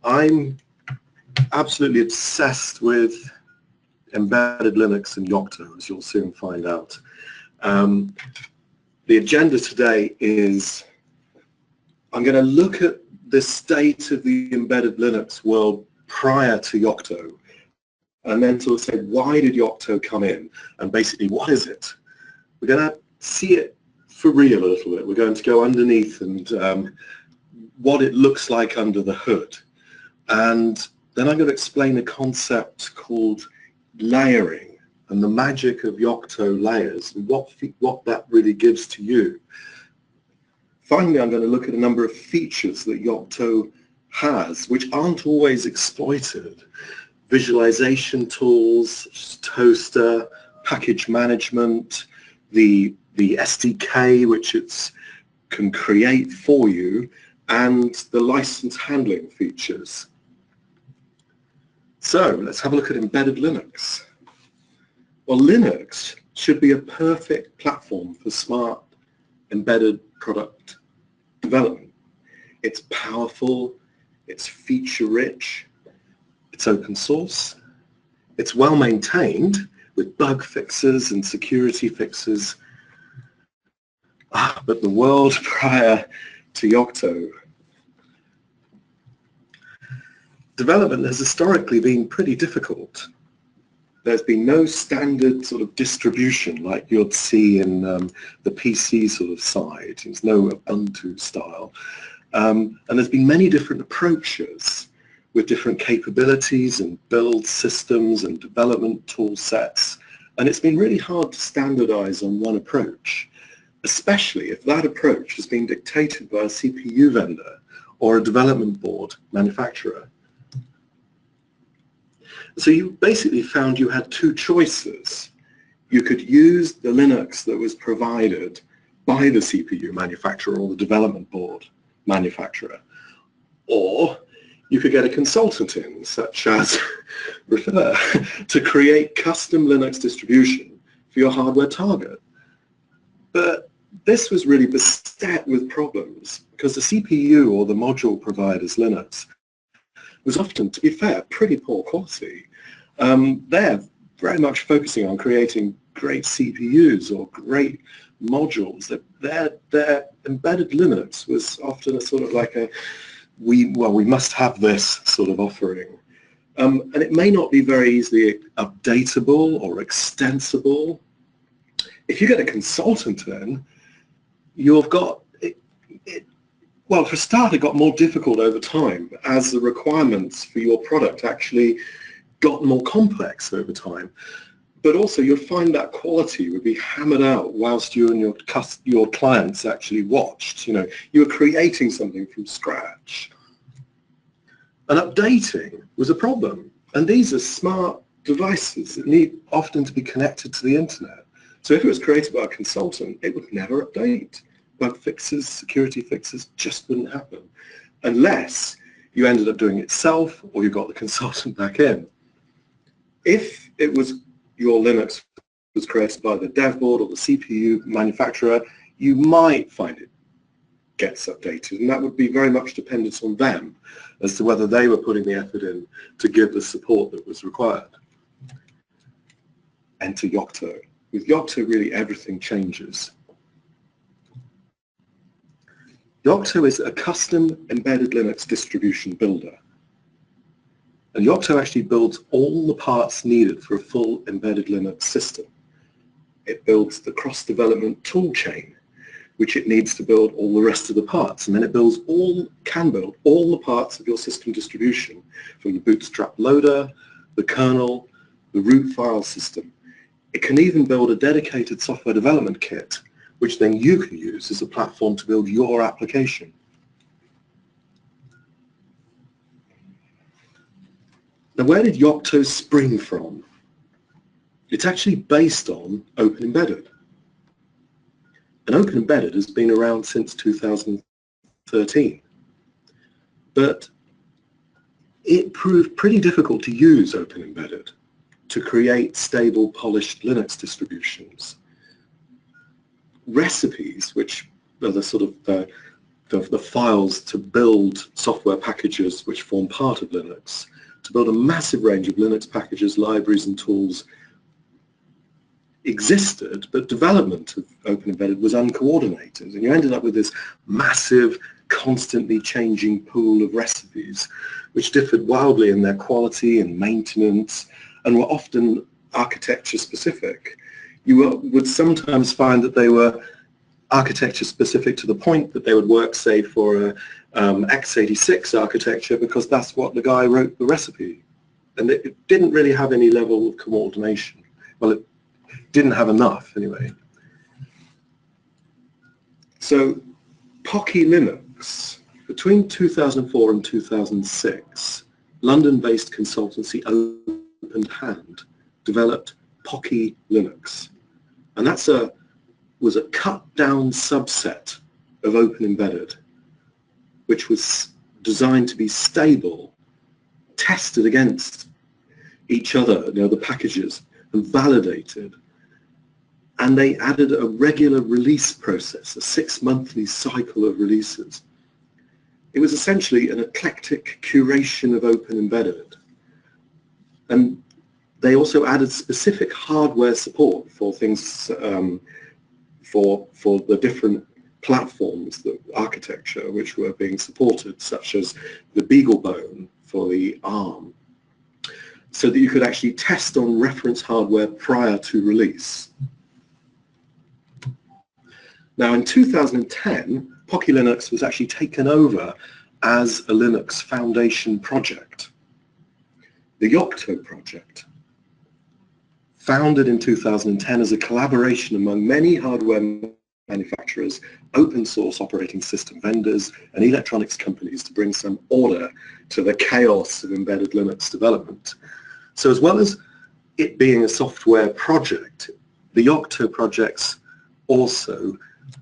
I'm absolutely obsessed with embedded Linux and Yocto, as you'll soon find out. The agenda today is I'm going to look at the state of the embedded Linux world prior to Yocto, and then sort of say, why did Yocto come in, and basically, what is it? We're going to see it for real a little bit. We're going to go underneath and what it looks like under the hood. And then I'm going to explain a concept called layering and the magic of Yocto layers and what that really gives to you. Finally, I'm going to look at a number of features that Yocto has, which aren't always exploited. Visualization tools, toaster, package management, the SDK, which it can create for you, and the license handling features. So let's have a look at embedded Linux. Well, Linux should be a perfect platform for smart embedded product development. It's powerful, it's feature-rich, it's open source, it's well maintained with bug fixes and security fixes. But the world prior to Yocto, development has historically been pretty difficult. There's been no standard sort of distribution like you'd see in the PC sort of side. There's no Ubuntu style. And there's been many different approaches with different capabilities and build systems and development tool sets. And it's been really hard to standardize on one approach, especially if that approach has been dictated by a CPU vendor or a development board manufacturer. So you basically found you had two choices. You could use the Linux that was provided by the CPU manufacturer or the development board manufacturer, or you could get a consultant in, such as Refer, to create custom Linux distribution for your hardware target. But this was really beset with problems because the CPU or the module provider's Linux was often, to be fair, pretty poor quality. They're very much focusing on creating great CPUs or great modules. Their embedded Linux was often a sort of like a, we must have this sort of offering. And it may not be very easily updatable or extensible. If you get a consultant in, you've got, well, for a start, it got more difficult over time as the requirements for your product actually got more complex over time. But also, you'll find that quality would be hammered out whilst you and your clients actually watched. You know, you were creating something from scratch. And updating was a problem. And these are smart devices that need often to be connected to the internet. So if it was created by a consultant, it would never update. Bug fixes, security fixes just wouldn't happen unless you ended up doing it yourself or you got the consultant back in. If it was your Linux was created by the dev board or the CPU manufacturer, you might find it gets updated, and that would be very much dependent on them as to whether they were putting the effort in to give the support that was required. Enter Yocto. With Yocto, really everything changes. Yocto is a custom embedded Linux distribution builder. And Yocto actually builds all the parts needed for a full embedded Linux system. It builds the cross-development tool chain, which it needs to build all the rest of the parts. And then it can build all the parts of your system distribution, from the bootstrap loader, the kernel, the root file system. It can even build a dedicated software development kit, which then you can use as a platform to build your application. Now, where did Yocto spring from? It's actually based on Open Embedded. And Open Embedded has been around since 2013. But it proved pretty difficult to use Open Embedded to create stable, polished Linux distributions. Recipes, which are the sort of the files to build software packages which form part of Linux, to build a massive range of Linux packages, libraries and tools existed, but development of Open Embedded was uncoordinated, and you ended up with this massive, constantly changing pool of recipes which differed wildly in their quality and maintenance and were often architecture specific. You would sometimes find that they were architecture specific to the point that they would work, say, for a x86 architecture because that's what the guy wrote the recipe, and it didn't really have any level of coordination. Well, it didn't have enough anyway. So POKY Linux, between 2004 and 2006, London-based consultancy Open Hand developed POKY Linux, and that was a cut-down subset of Open Embedded, which was designed to be stable, tested against each other, the packages, and validated. And they added a regular release process, a 6-monthly cycle of releases. It was essentially an eclectic curation of Open Embedded. And they also added specific hardware support for things, for the different platforms, the architecture which were being supported, such as the BeagleBone for the ARM, so that you could actually test on reference hardware prior to release. Now in 2010, POKY Linux was actually taken over as a Linux Foundation project. The Yocto project, founded in 2010 as a collaboration among many hardware manufacturers, open source operating system vendors, and electronics companies to bring some order to the chaos of embedded Linux development. So as well as it being a software project, the Yocto project's also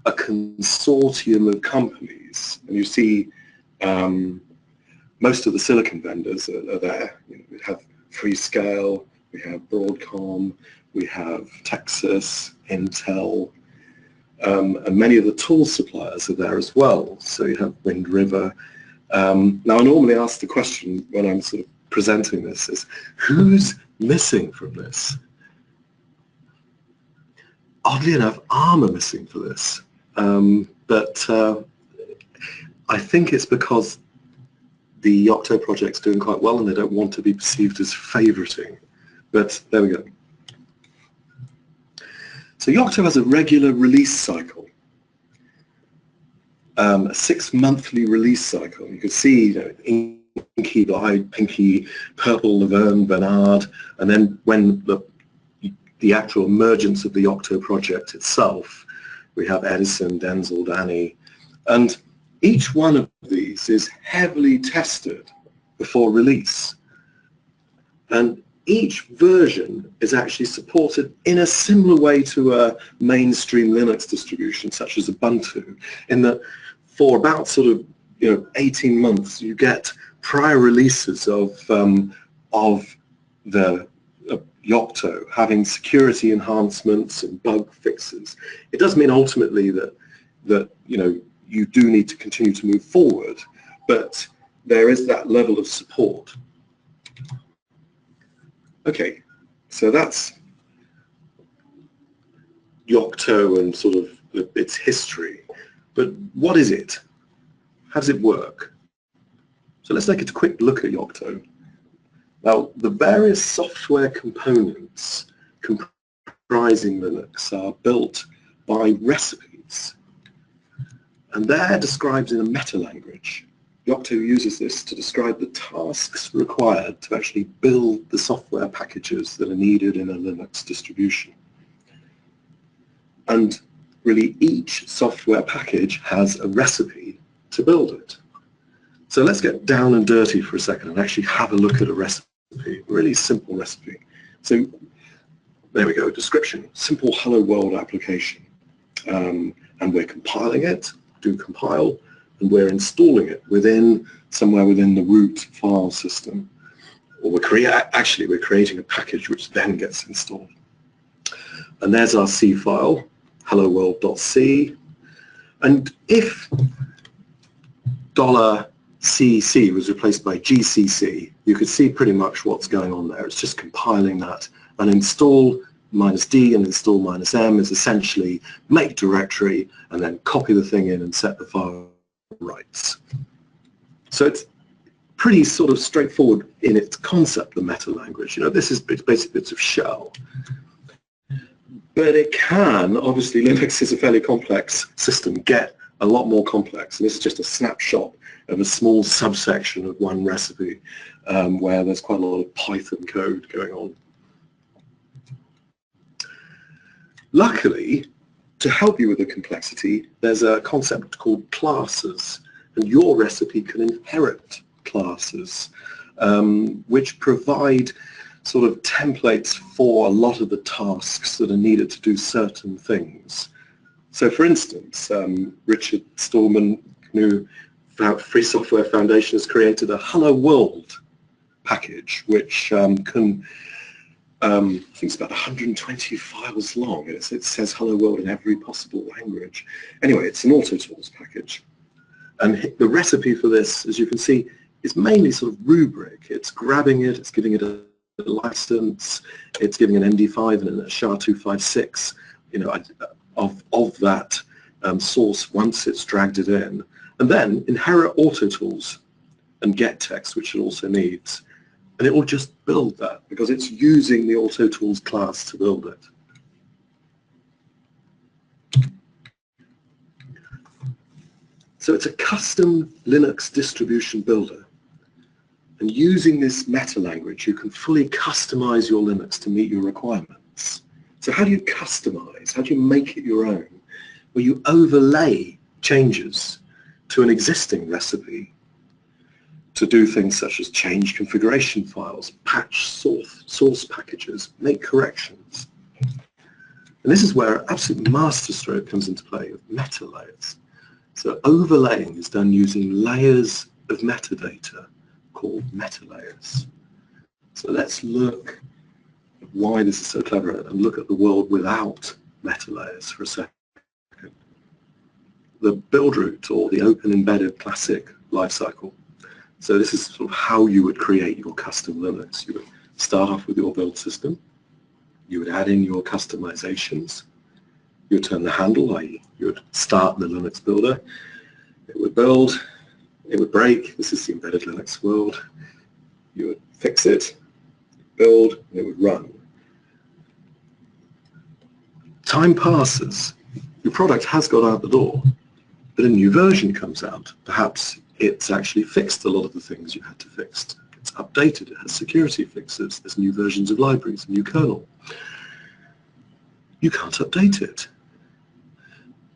a consortium of companies, and you see most of the silicon vendors are there. We have Freescale, we have Broadcom, we have Texas, Intel, and many of the tool suppliers are there as well. So you have Wind River. Now I normally ask the question when I'm sort of presenting this is, who's missing from this? Oddly enough, ARM are missing for this, but I think it's because the Yocto project's doing quite well and they don't want to be perceived as favoriting. But there we go. So Yocto has a regular release cycle, a 6-monthly release cycle. You can see, Inky, Blide, Pinky, Purple, Laverne, Bernard, and then when the actual emergence of the Yocto project itself, we have Edison, Denzel, Danny, and each one of these is heavily tested before release. And each version is actually supported in a similar way to a mainstream Linux distribution, such as Ubuntu, in that for about sort of 18 months you get prior releases of the Yocto having security enhancements and bug fixes. It does mean ultimately that you do need to continue to move forward, but there is that level of support. Okay, so that's Yocto and sort of its history. But what is it? How does it work? So let's take a quick look at Yocto. Now, the various software components comprising Linux are built by recipes, and they're described in a meta-language. Yocto uses this to describe the tasks required to actually build the software packages that are needed in a Linux distribution. And really each software package has a recipe to build it. So let's get down and dirty for a second and actually have a look at a recipe, a really simple recipe. So there we go, description, simple hello world application. And we're compiling it, do compile, and we're installing it somewhere within the root file system. Or we're creating a package which then gets installed. And there's our C file, hello world.c. And if $CC was replaced by GCC, you could see pretty much what's going on there. It's just compiling that. And install -D and install -M is essentially make directory and then copy the thing in and set the file rights. So it's pretty sort of straightforward in its concept, the meta language. You know, this is basic bits of shell. But it can, obviously Linux is a fairly complex system, get a lot more complex. And this is just a snapshot of a small subsection of one recipe where there's quite a lot of Python code going on. Luckily, to help you with the complexity, there's a concept called classes, and your recipe can inherit classes, which provide sort of templates for a lot of the tasks that are needed to do certain things. So for instance, Richard Stallman, who Free Software Foundation, has created a Hello World package, which can I think it's about 120 files long. It says Hello World in every possible language. Anyway, it's an AutoTools package. And the recipe for this, as you can see, is mainly sort of rubric. It's grabbing it, it's giving it a license, it's giving an MD5 and a SHA-256, you know, of that source once it's dragged it in. And then inherit AutoTools and get text, which it also needs. And it will just build that because it's using the AutoTools class to build it. So it's a custom Linux distribution builder. And using this meta language, you can fully customize your Linux to meet your requirements. So how do you customize? How do you make it your own? Well, you overlay changes to an existing recipe to do things such as change configuration files, patch source packages, make corrections. And this is where absolute masterstroke comes into play with meta layers. So overlaying is done using layers of metadata called meta layers. So let's look at why this is so clever and look at the world without meta layers for a second. The build route, or the open embedded classic lifecycle. So this is sort of how you would create your custom Linux. You would start off with your build system. You would add in your customizations. You would turn the handle, i.e. you would start the Linux builder. It would build. It would break. This is the embedded Linux world. You would fix it, build, and it would run. Time passes. Your product has got out the door, but a new version comes out. Perhaps it's actually fixed a lot of the things you had to fix. It's updated, it has security fixes, there's new versions of libraries, a new kernel. You can't update it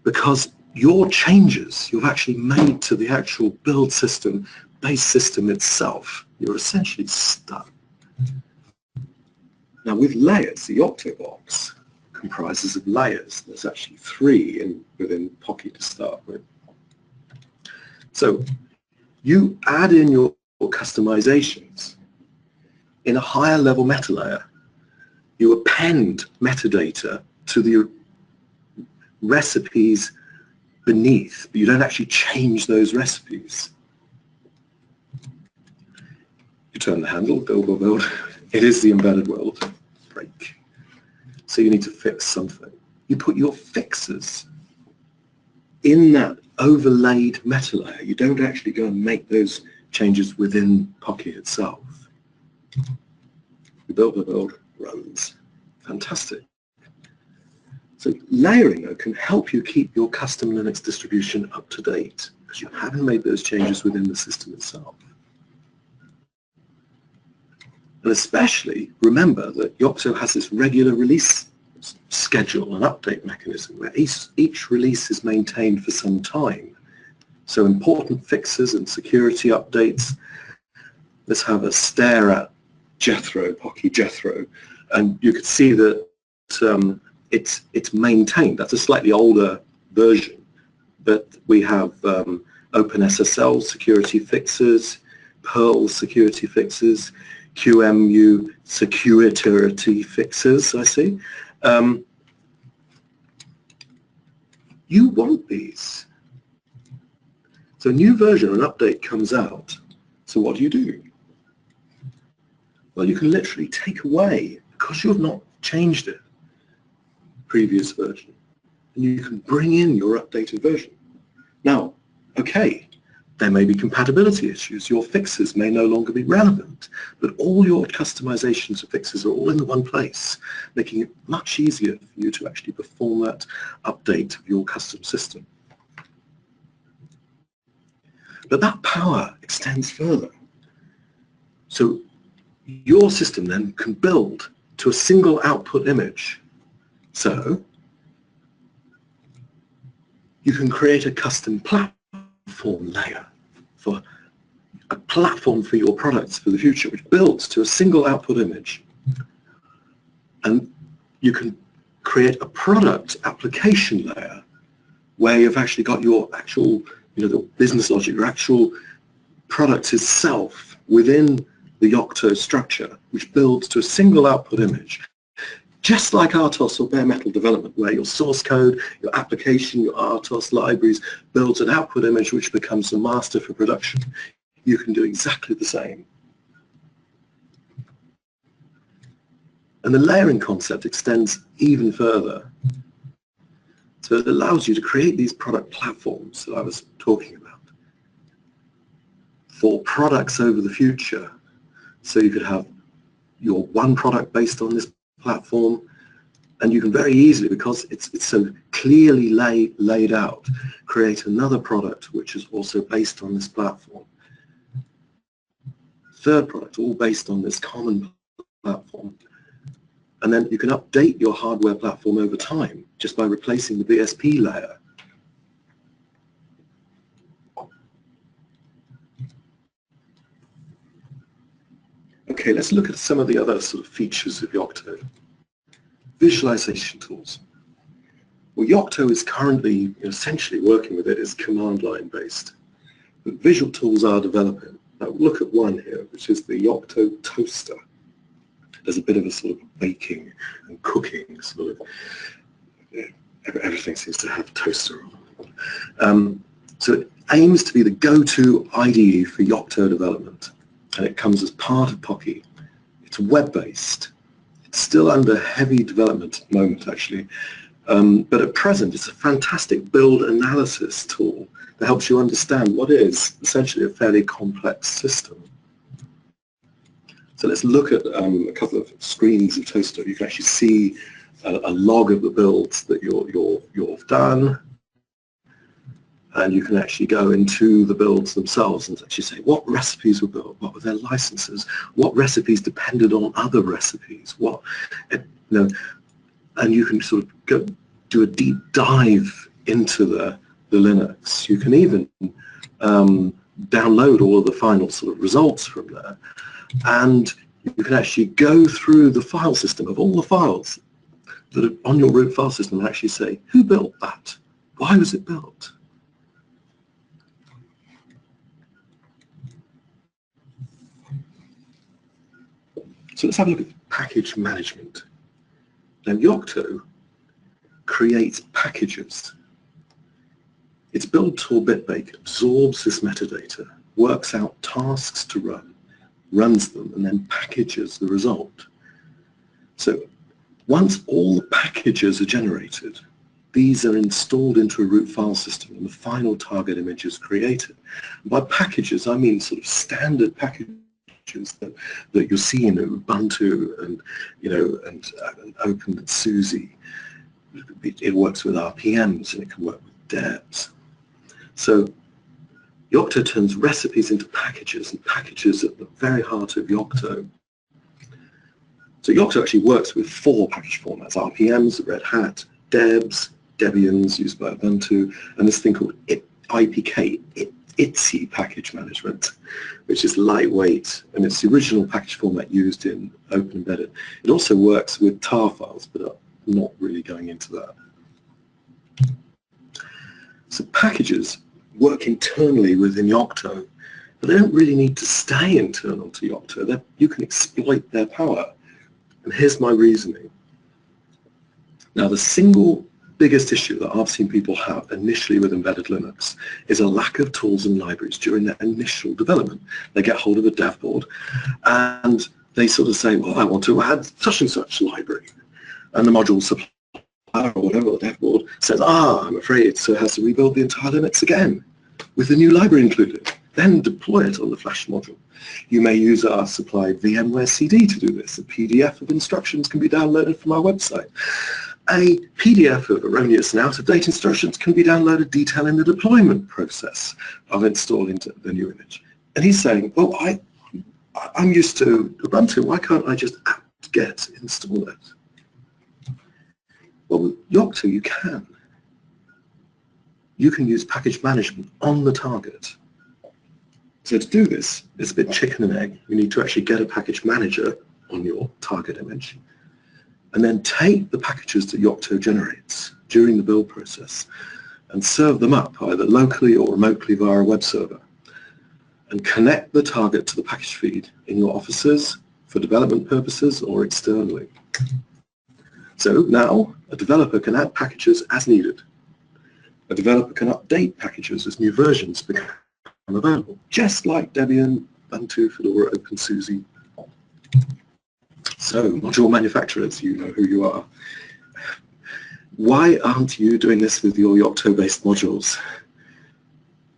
because your changes you've actually made to the actual build system, base system itself, you're essentially stuck. Now with layers, the Yocto box comprises of layers. There's actually 3 within POKY to start with. So you add in your customizations in a higher level meta layer. You append metadata to the recipes beneath, but you don't actually change those recipes. You turn the handle, build, build, build. It is the embedded world. Break. So you need to fix something. You put your fixes in that overlaid meta layer. You don't actually go and make those changes within POKY itself. You build, runs. Fantastic. So layering, though, can help you keep your custom Linux distribution up to date because you haven't made those changes within the system itself. And especially remember that Yocto has this regular release schedule and update mechanism where each release is maintained for some time. So important fixes and security updates. Let's have a stare at Jethro, POKY Jethro, and you could see that it's maintained. That's a slightly older version, but we have OpenSSL security fixes, Perl security fixes, QEMU security fixes, I see. You want these. So a new version, an update comes out. So what do? Well, you can literally take away, because you've not changed it, previous version, and you can bring in your updated version. Now, okay, there may be compatibility issues. Your fixes may no longer be relevant, but all your customizations and fixes are all in the one place, making it much easier for you to actually perform that update of your custom system. But that power extends further. So your system then can build to a single output image. So you can create a custom platform layer for a platform for your products for the future, which builds to a single output image. And you can create a product application layer where you've actually got your actual, the business logic, your actual product itself within the Yocto structure, which builds to a single output image. Just like RTOS or bare metal development, where your source code, your application, your RTOS libraries builds an output image which becomes a master for production. You can do exactly the same. And the layering concept extends even further. So it allows you to create these product platforms that I was talking about for products over the future. So you could have your one product based on this platform, and you can very easily, because it's so clearly laid out, create another product which is also based on this platform. Third product, all based on this common platform. And then you can update your hardware platform over time just by replacing the BSP layer. Okay, let's look at some of the other sort of features of Yocto. Visualization tools. Well, Yocto is currently essentially working with it as command line based, but visual tools are developing. Now look at one here, which is the Yocto toaster. There's a bit of a sort of baking and cooking sort of, everything seems to have a toaster on. So it aims to be the go-to IDE for Yocto development, and it comes as part of POKY. It's web-based. It's still under heavy development at the moment, actually, but at present it's a fantastic build analysis tool that helps you understand what is essentially a fairly complex system. So let's look at a couple of screens of Toaster. You can actually see a log of the builds that you've done, and you can actually go into the builds themselves and actually say what recipes were built, what were their licenses, what recipes depended on other recipes, and you can sort of go do a deep dive into the Linux. You can even download all of the final sort of results from there. And you can actually go through the file system of all the files that are on your root file system and actually say, who built that? Why was it built? So let's have a look at package management. Now Yocto creates packages. Its build tool Bitbake absorbs this metadata, works out tasks to run, runs them, and then packages the result. So once all the packages are generated, these are installed into a root file system and the final target image is created. And by packages, I mean sort of standard packages that you see in Ubuntu and and Open and SUSE. It works with RPMs and it can work with debs. So Yocto turns recipes into packages, and packages at the very heart of Yocto. So Yocto actually works with 4 package formats: RPMs, Red Hat, debs, Debians used by Ubuntu, and this thing called IPK, ITSI package management, which is lightweight, and it's the original package format used in Open Embedded. It also works with tar files, but I'm not really going into that. So packages work internally within Yocto, but they don't really need to stay internal to Yocto. You can exploit their power. And here's my reasoning. Now, the single biggest issue that I've seen people have initially with embedded Linux is a lack of tools and libraries during their initial development. They get hold of a dev board and they sort of say, well, I want to add such and such library. And the module supplier or whatever, the dev board, says, I'm afraid it has to rebuild the entire Linux again with the new library included. Then deploy it on the Flash module. You may use our supplied VMware CD to do this. A PDF of instructions can be downloaded from our website. A PDF of erroneous and out-of-date instructions can be downloaded detailing the deployment process of installing the new image. And he's saying, well, I'm used to Ubuntu. Why can't I just apt-get install it? Well, with Yocto, you can. You can use package management on the target. So to do this, it's a bit chicken and egg. You need to actually get a package manager on your target image and then take the packages that Yocto generates during the build process and serve them up either locally or remotely via a web server and connect the target to the package feed in your offices for development purposes or externally. So now a developer can add packages as needed. A developer can update packages as new versions become available, just like Debian, Ubuntu, Fedora, OpenSUSE. So, module manufacturers, you know who you are. Why aren't you doing this with your Yocto-based modules?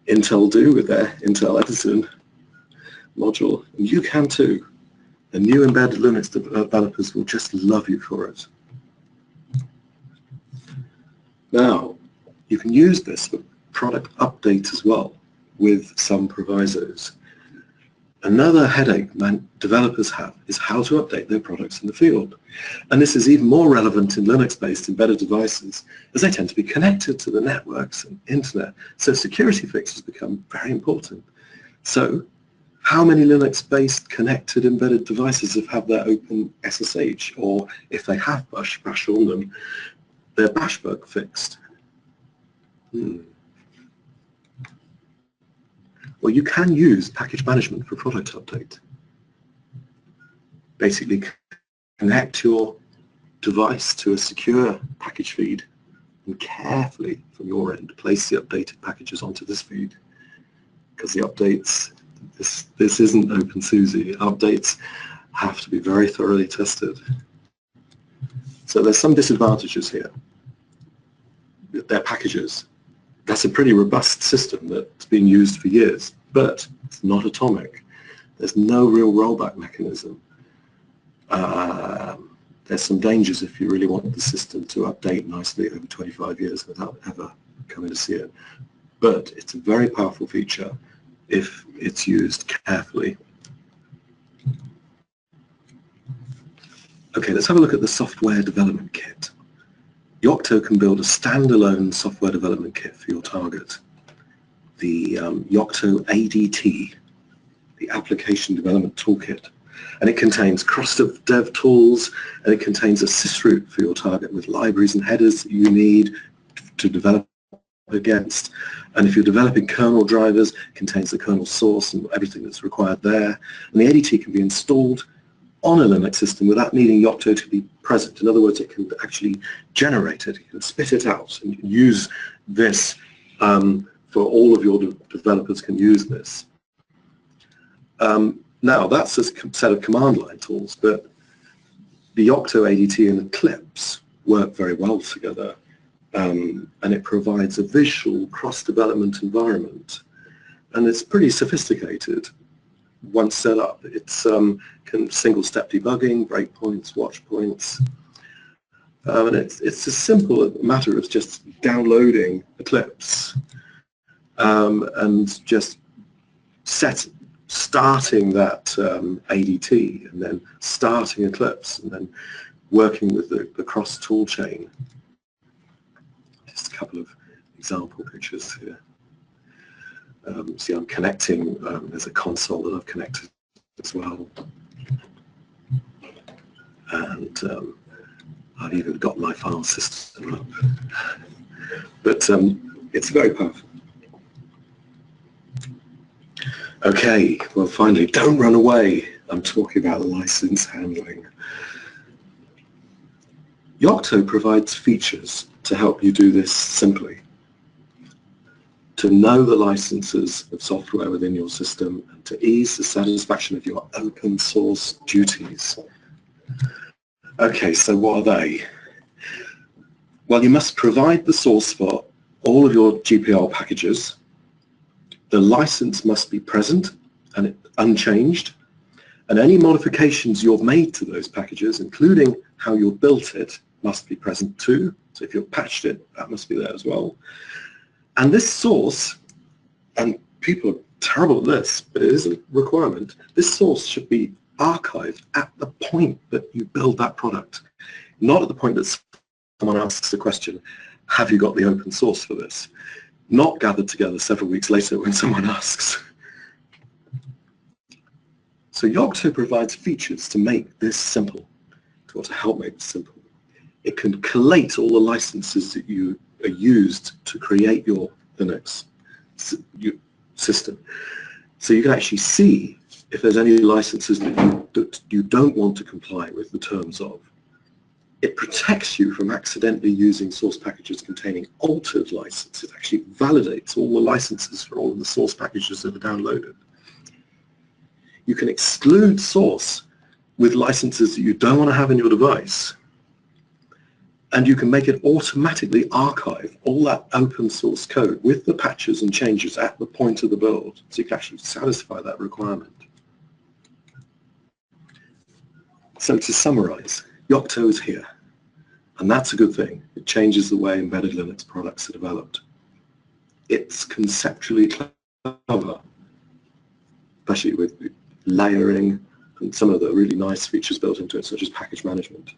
Intel do with their Intel Edison module. And you can too. The new embedded Linux developers will just love you for it. Now, you can use this for product update as well, with some provisos. Another headache developers have is how to update their products in the field. And this is even more relevant in Linux-based embedded devices as they tend to be connected to the networks and internet. So security fixes become very important. So how many Linux-based connected embedded devices have their open SSH, or if they have bash on them, their bash bug fixed? Well, you can use package management for product update. Basically, connect your device to a secure package feed and carefully, from your end, place the updated packages onto this feed. Because the updates, this isn't OpenSUSE. Updates have to be very thoroughly tested. So there's some disadvantages here. They're packages. That's a pretty robust system that's been used for years, but it's not atomic. There's no real rollback mechanism. There's some dangers if you really want the system to update nicely over 25 years without ever coming to see it. But it's a very powerful feature if it's used carefully. Okay, let's have a look at the software development kit. Yocto can build a standalone software development kit for your target. The Yocto ADT, the Application Development Toolkit. And it contains cross-dev tools, and it contains a sysroot for your target with libraries and headers that you need to develop against. And if you're developing kernel drivers, it contains the kernel source and everything that's required there. And the ADT can be installed on a Linux system without needing Yocto to be present. In other words, it can actually generate it, it can spit it out, and you can use this for all of your developers can use this. Now, that's a set of command line tools, but the Yocto ADT and ECLIPSE work very well together, and it provides a visual cross-development environment, and it's pretty sophisticated. Once set up, it's can single-step debugging, breakpoints, watch points, and it's as simple a matter as just downloading ECLIPSE and just starting that ADT and then starting ECLIPSE and then working with the cross tool chain. Just a couple of example pictures here. See, I'm connecting, there's a console that I've connected as well. And I've even got my file system up. But it's very powerful. Okay, well finally, don't run away. I'm talking about license handling. Yocto provides features to help you do this simply. To know the licenses of software within your system and to ease the satisfaction of your open source duties. Okay, so what are they? Well, you must provide the source for all of your GPL packages. The license must be present and unchanged, and any modifications you've made to those packages, including how you built it, must be present too. So if you've patched it, that must be there as well. And this source, and people are terrible at this, but it is a requirement, this source should be archived at the point that you build that product, not at the point that someone asks the question, have you got the open source for this? Not gathered together several weeks later when someone asks. So Yocto provides features to make this simple, to help make this simple. It can collate all the licenses that you are used to create your Linux system. So you can actually see if there's any licenses that you don't want to comply with the terms of. It protects you from accidentally using source packages containing altered licenses. It actually validates all the licenses for all of the source packages that are downloaded. You can exclude source with licenses that you don't want to have in your device. And you can make it automatically archive all that open source code with the patches and changes at the point of the build. So you can actually satisfy that requirement. So to summarize, Yocto is here. And that's a good thing. It changes the way embedded Linux products are developed. It's conceptually clever, especially with layering and some of the really nice features built into it, such as package management.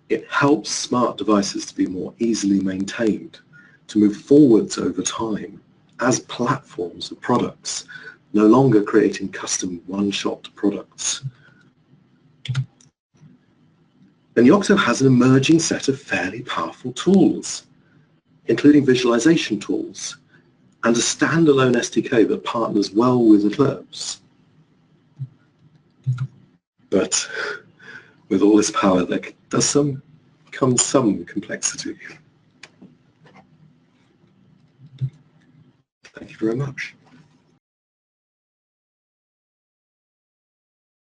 It helps smart devices to be more easily maintained, to move forwards over time as platforms of products, no longer creating custom one-shot products. And Yocto has an emerging set of fairly powerful tools, including visualization tools and a standalone SDK that partners well with ECLIPSE. But with all this power, there does come some complexity. Thank you very much.